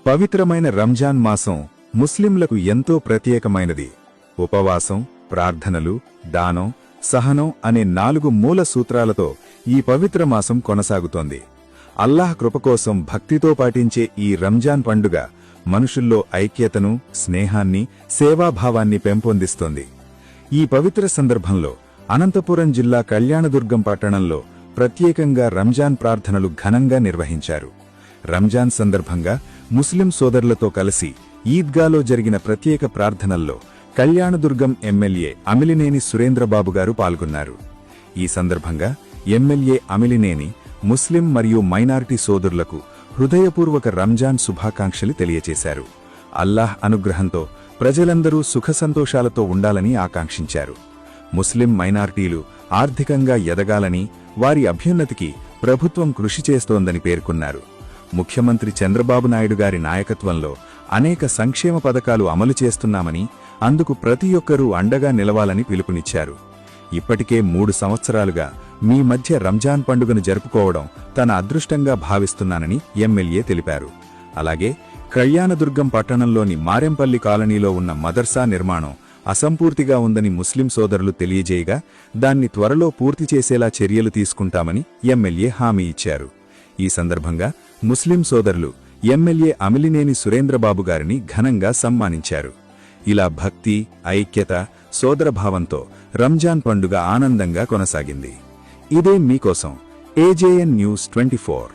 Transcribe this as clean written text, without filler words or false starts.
పవిత్రమైన రంజాన్ మాసం ముస్లింలకు ఎంతో ప్రత్యేకమైనది. ఉపవాసం, ప్రార్థనలు, దానం, సహనం అనే 4 మూల సూత్రాలతో ఈ పవిత్ర మాసం కొనసాగుతోంది. అల్లాహ్ కృపకోసం భక్తితో పాటించే ఈ రంజాన్ పండుగ మనుషుల్లో ఐక్యతను, స్నేహాన్ని, సేవాభావాన్ని పెంపొందిస్తోంది. ఈ పవిత్ర సందర్భంలో అనంతపురం జిల్లా కళ్యాణదుర్గం పట్టణంలో ప్రత్యేకంగా రంజాన్ ప్రార్థనలు ఘనంగా నిర్వహించారు. రంజాన్ సందర్భంగా ముస్లిం సోదరులతో కలిసి ఈద్గాలో జరిగిన ప్రత్యేక ప్రార్థనల్లో కళ్యాణదుర్గం ఎమ్మెల్యే అమిలినేని సురేంద్రబాబు గారు పాల్గొన్నారు. ఈ సందర్భంగా ఎమ్మెల్యే అమిలినేని ముస్లిం మరియు మైనారిటీ సోదరులకు హృదయపూర్వక రంజాన్ శుభాకాంక్షలు తెలియచేశారు. అల్లాహ్ అనుగ్రహంతో ప్రజలందరూ సుఖసంతోషాలతో ఉండాలని ఆకాంక్షించారు. ముస్లిం మైనారిటీలు ఆర్థికంగా ఎదగాలని, వారి అభ్యున్నతికి ప్రభుత్వం కృషి చేస్తోందని పేర్కొన్నారు. ముఖ్యమంత్రి చంద్రబాబు నాయుడు గారి నాయకత్వంలో అనేక సంక్షేమ పథకాలు అమలు చేస్తున్నామని, అందుకు ప్రతి ఒక్కరూ అండగా నిలవాలని పిలుపునిచ్చారు. ఇప్పటికే 3 సంవత్సరాలుగా మీ మధ్య రంజాన్ పండుగను జరుపుకోవడం తన అదృష్టంగా భావిస్తున్నానని ఎమ్మెల్యే తెలిపారు. అలాగే కళ్యాణదుర్గం పట్టణంలోని మారెంపల్లి కాలనీలో ఉన్న మదర్సా నిర్మాణం అసంపూర్తిగా ఉందని ముస్లిం సోదరులు తెలియజేయగా, దాన్ని త్వరలో పూర్తి చేసేలా చర్యలు తీసుకుంటామని ఎమ్మెల్యే హామీ ఇచ్చారు. ఈ సందర్భంగా ముస్లిం సోదరులు ఎమ్మెల్యే అమిలినేని సురేంద్రబాబు గారిని ఘనంగా సన్మానించారు. ఇలా భక్తి, ఐక్యత, సోదరభావంతో రంజాన్ పండుగ ఆనందంగా కొనసాగింది. ఇదే మీకోసం AJN News 24.